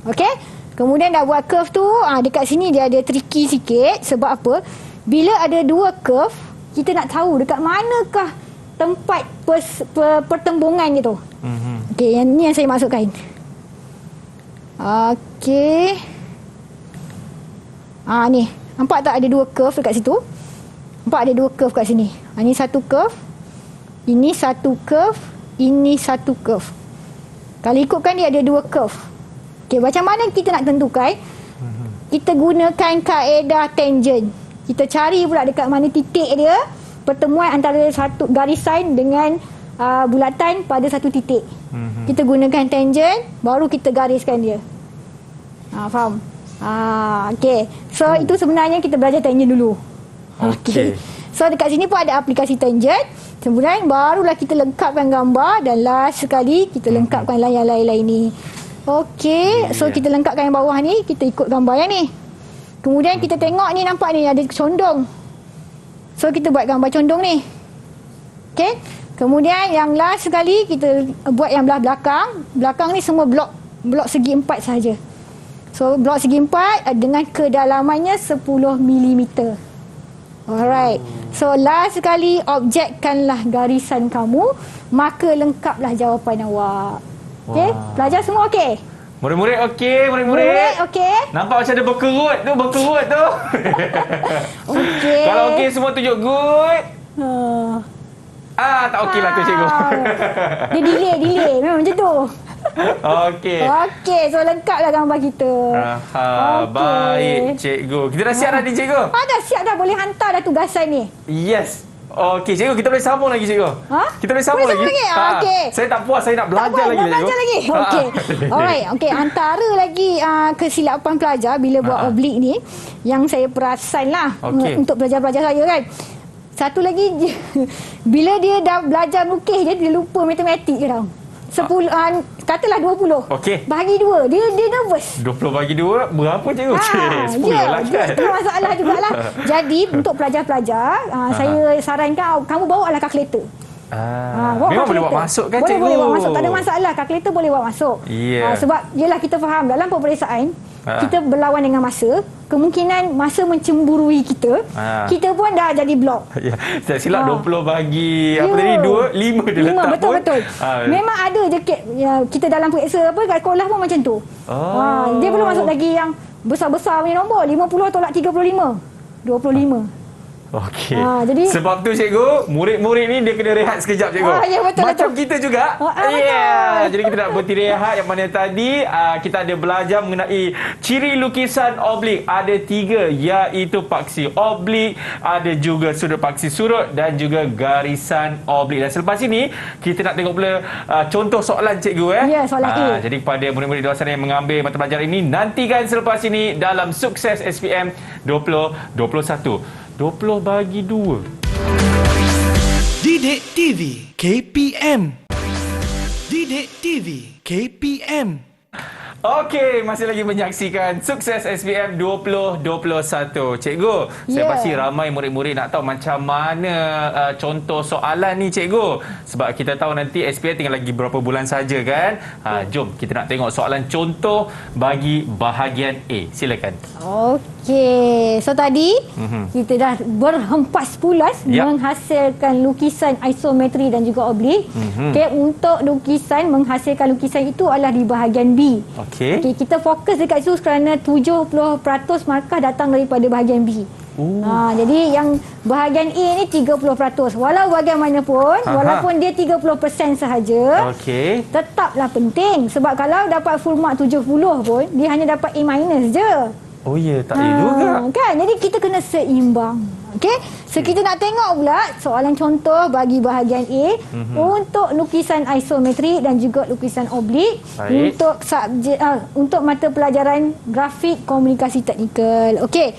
Okey. Kemudian dah buat curve tu, dekat sini dia ada tricky sikit. Sebab apa? Bila ada dua curve, kita nak tahu dekat manakah tempat pertembungan dia tu. Okey, yang ni yang saya masukkan. Okey. Ni. Nampak tak ada dua curve dekat situ? Nampak ada dua curve kat sini. Ini satu curve. Ini satu curve. Ini satu curve. Kalau ikutkan dia ada dua curve. Okey, macam mana kita nak tentukan? Kita gunakan kaedah tangent. Kita cari pula dekat mana titik dia, pertemuan antara satu garisan dengan bulatan pada satu titik. Kita gunakan tangent, baru kita gariskan dia. Faham? Okey. So itu sebenarnya kita belajar tangent dulu. Okey. So dekat sini pun ada aplikasi tangent. Kemudian barulah kita lengkapkan gambar, dan last sekali kita lengkapkan yang lain-lain ni. Okey, so kita lengkapkan yang bawah ni, kita ikut gambar yang ni. Kemudian kita tengok ni, nampak ni ada condong. So kita buat gambar condong ni. Okey. Kemudian yang last sekali kita buat yang belah belakang. Belakang ni semua blok segi 4 saja. So blok segi 4 dengan kedalamannya 10 mm. Alright. So last sekali objekkanlah garisan kamu, maka lengkaplah jawapan awak. Okey, pelajar semua okey? Murid-murid okey, murid-murid okey. Nampak macam ada berkerut tu. Okey. Kalau okey semua tunjuk good. Tak okey lah tu cikgu. Dia delay. Memang macam tu. Okey. Okey, so lengkaplah gambar kita. Baik cikgu. Kita dah siap dah ni cikgu? Dah siap dah, boleh hantar dah tugasan ni. Yes. Okey cikgu, kita boleh sambung lagi cikgu. Kita boleh sambung lagi. Okey. Saya tak puas, saya nak belajar lagi. Belajar lagi. Okey. Alright. Okey, antara lagi kesilapan pelajar bila buat oblik ni yang saya perasan lah untuk pelajar-pelajar saya kan. Satu lagi, bila dia dah belajar melukis dia lupa matematik je tau. 10, katalah 20. Okey. Bahagi 2. Dia nervous. 20 bagi 2 berapa cikgu? 10 lah kan. Itu masalah jugalah. Jadi untuk pelajar-pelajar, saya sarankan kamu bawa lah kalkulator. Memang boleh buat masuk kan cikgu? Boleh buat masuk, tak ada masalah. Kalkulator boleh buat masuk. Sebab yelah kita faham dalam peperiksaan kita berlawan dengan masa, kemungkinan masa mencemburui kita, kita pun dah jadi blok. Tak silap 20 bagi apa tadi 2, 5 dia letak. Betul. Memang ada je kita dalam periksa kat sekolah pun macam tu. Dia belum masuk lagi yang besar-besar punya nombor, 50 tolak 35. 25. Okey. Sebab tu cikgu, murid-murid ni dia kena rehat sekejap cikgu. Betul, macam kita juga. Jadi kita nak berhenti rehat. Yang mana tadi kita ada belajar mengenai ciri lukisan oblik. Ada 3, iaitu paksi oblik, ada juga sudut paksi surut dan juga garisan oblik. Dan selepas ini kita nak tengok pula contoh soalan cikgu soalan A. Jadi kepada murid-murid di luar sana yang mengambil mata pelajaran ini, nantikan selepas ini dalam Sukses SPM 2021. 20 bagi 2. Didik TV KPM. Didik TV KPM. Okey, masih lagi menyaksikan Sukses SPM 2021. Cikgu, saya pasti ramai murid-murid nak tahu macam mana contoh soalan ni cikgu. Sebab kita tahu nanti SPM tinggal lagi berapa bulan saja kan. Jom kita nak tengok soalan contoh bagi bahagian A. Silakan. Okey, so tadi kita dah berhempas pulas menghasilkan lukisan isometri dan juga oblik. Okey, untuk lukisan menghasilkan lukisan itu adalah di bahagian B. Okey, kita fokus dekat situ kerana 70% markah datang daripada bahagian B. Jadi yang bahagian A ni 30%. Walau bagaimanapun, walaupun dia 30% sahaja, tetaplah penting. Sebab kalau dapat full mark 70 pun, dia hanya dapat A- je. Oh ya, tak boleh juga. Kan? Jadi kita kena seimbang. Okey? So kita nak tengok pula soalan contoh bagi bahagian A untuk lukisan isometri dan juga lukisan oblik untuk subjek untuk mata pelajaran grafik komunikasi teknikal. Okey.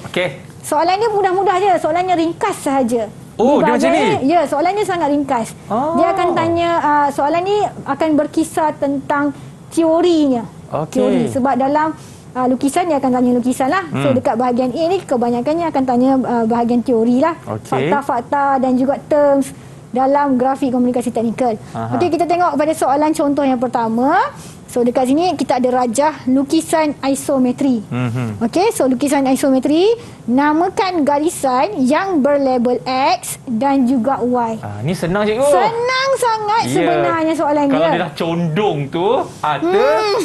Soalannya mudah-mudah je, soalannya ringkas sahaja. Oh, dia macam ni? Ya, soalannya sangat ringkas. Dia akan tanya, soalan ni akan berkisar tentang teorinya. Teori. Sebab dalam lukisan, dia akan tanya lukisan lah. So, dekat bahagian A ni, kebanyakannya akan tanya bahagian teori lah. Fakta-fakta dan juga terms dalam grafik komunikasi teknikal. Okey, kita tengok pada soalan contoh yang pertama. So, dekat sini kita ada rajah lukisan isometri. Okey, so lukisan isometri, namakan garisan yang berlabel X dan juga Y. Ni senang cikgu. Senang sangat sebenarnya soalan Kalau dia. dia dah condong tu,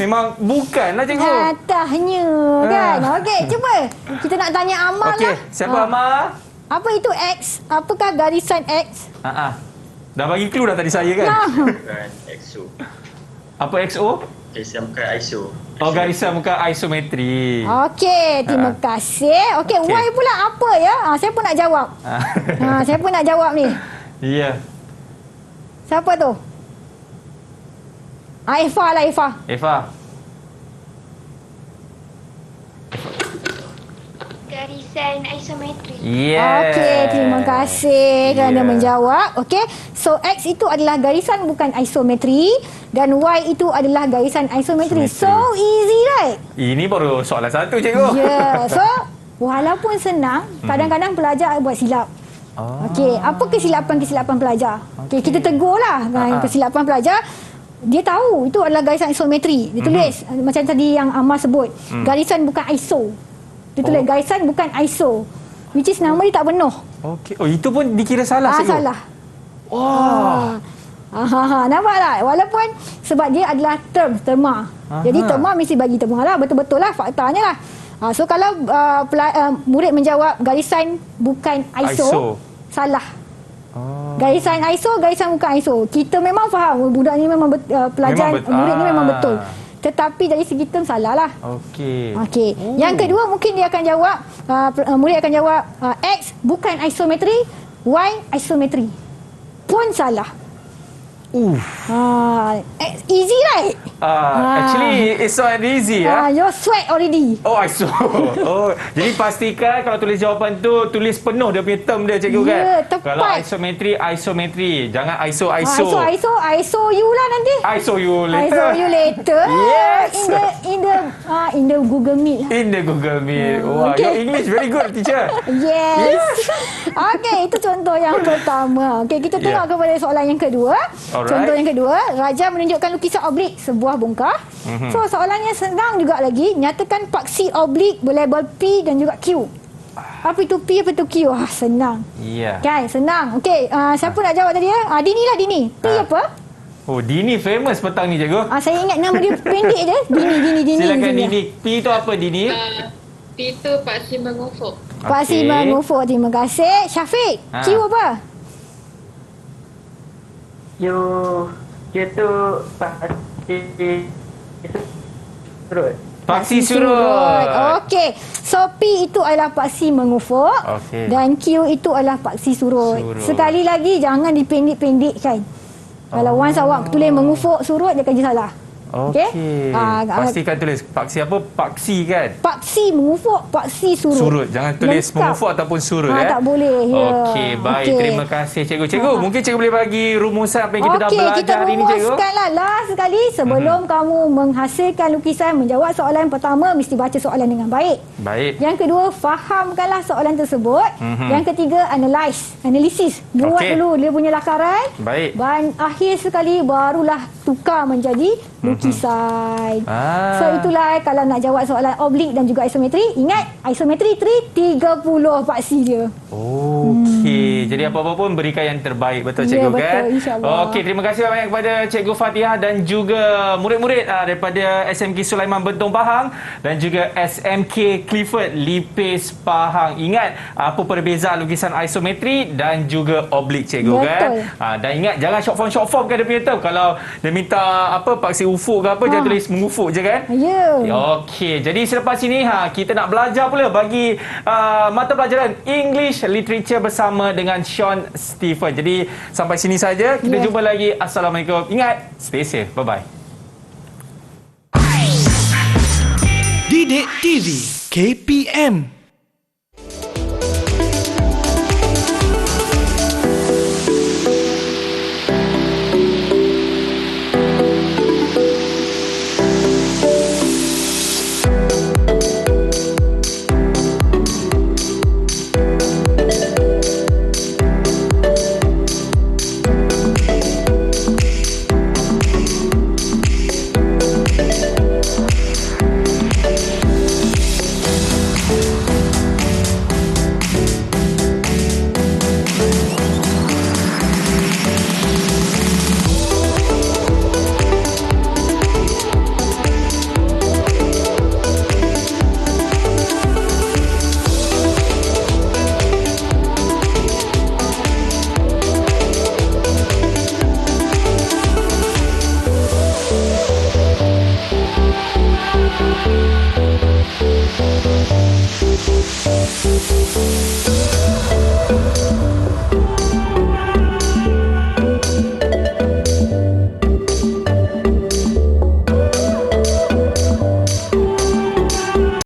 memang bukanlah cikgu. Katanya kan. Okey, cuba. Kita nak tanya Amal lah. Siapa Amal? Apa itu X? Apakah garisan X? Dah bagi clue dah tadi saya kan? Bukan EXO. Apa XO? Garisan bukan ISO. Oh, garisan muka isometri. Okey, terima kasih. Okey, Y pula apa ya? Saya pun nak jawab. Saya pun nak jawab ni. Ya. Siapa tu? Eva lah, Eva. Eva. Garisan isometri. Yes. Okey, terima kasih kerana menjawab. Okey, so X itu adalah garisan bukan isometri dan Y itu adalah garisan isometri. So easy, right? Ini baru soalan satu, cikgu. Ya, so walaupun senang, kadang-kadang pelajar buat silap. Okey, apa kesilapan-kesilapan pelajar? Okey, kita tegurlah kesilapan pelajar. Dia tahu itu adalah garisan isometri. Dia tulis macam tadi yang Amal sebut, garisan bukan ISO. Dia tulis garisan bukan ISO, which is nama dia tak penuh. Okey. Oh, itu pun dikira salah, cikgu? Salah. Nampak tak? Walaupun sebab dia adalah terma. Jadi terma mesti bagi terma lah. Betul-betul lah faktanya lah. So kalau murid menjawab garisan bukan ISO. Salah. Garisan ISO, garisan bukan ISO. Kita memang faham budak ni memang pelajar murid ni memang betul. Tetapi dari segi term salah lah. Okey. Yang kedua mungkin dia akan jawab, murid akan jawab X bukan isometri, Y isometri. Pun salah. Easy, right? Actually, it's so easy. You're sweat already. Oh, I saw. Jadi pastikan kalau tulis jawapan tu, tulis penuh dia punya term dia, cikgu kan? Tepat. Kalau isometri. Jangan ISO. ISO you lah nanti. ISO you later. ISO you later. Yes. In the Google Meet. In the Google Meet. Wow, your English very good, teacher. Yes. Okey, itu contoh yang pertama. Okey, kita tengok kepada soalan yang kedua. Contoh yang kedua, Raja menunjukkan lukisan oblik sebuah bongkah. So, soalannya senang juga lagi. Nyatakan paksi oblik berlabel P dan juga Q. Apa itu P, apa itu Q? Senang. Kan, senang. Okey, siapa nak jawab tadi ya? Dini lah, Dini. P apa? Oh, Dini famous petang ni, cikgu. Saya ingat nama dia pendek je. Dini. Silakan Dini. P itu apa, Dini? P itu paksi mengufuk. Paksi mengufuk, terima kasih. Syafiq, Q apa? Q tu paksi surut. Okey. So P itu adalah paksi mengufuk dan Q itu adalah paksi surut. Sekali lagi jangan dipendek-pendekkan. Kalau once awak tulis mengufuk surut, dia akan jadi salah. Okey. Pastikan tulis paksi apa? Paksi kan? Paksi mengufuk, paksi surut. Jangan tulis mengufuk ataupun surut. Tak boleh. Okey, baik. Terima kasih, cikgu. Cikgu, mungkin cikgu boleh bagi rumusan apa yang kita dah belajar hari ni, cikgu? Kita rumuskanlah last sekali. Sebelum kamu menghasilkan lukisan, menjawab soalan pertama, mesti baca soalan dengan baik. Yang kedua, fahamkanlah soalan tersebut. Yang ketiga, analisis. Buat dulu dia punya lakaran. Dan akhir sekali, barulah tukar menjadi lukisan. So itulah kalau nak jawab soalan oblik dan juga isometri. Ingat, isometri 30 paksi je. Okey, jadi apa-apa pun berikan yang terbaik, betul cikgu betul, kan? insya-Allah. Okey, terima kasih banyak kepada Cikgu Fatihah dan juga murid-murid daripada SMK Sulaiman Bentong Pahang dan juga SMK Clifford Lipis Pahang. Ingat apa perbezaan lukisan isometri dan juga oblik cikgu kan? Dan ingat jangan short form kan dia punya term. Kalau dia minta apa paksi ufuk ke apa, jangan tulis mengufuk je kan? Ya. Okey, jadi selepas ini kita nak belajar pula bagi mata pelajaran English Literature bersama dengan Sean Stephen. Jadi sampai sini saja. Kita jumpa lagi. Assalamualaikum. Ingat, stay safe. Bye-bye. Didik TV KPM.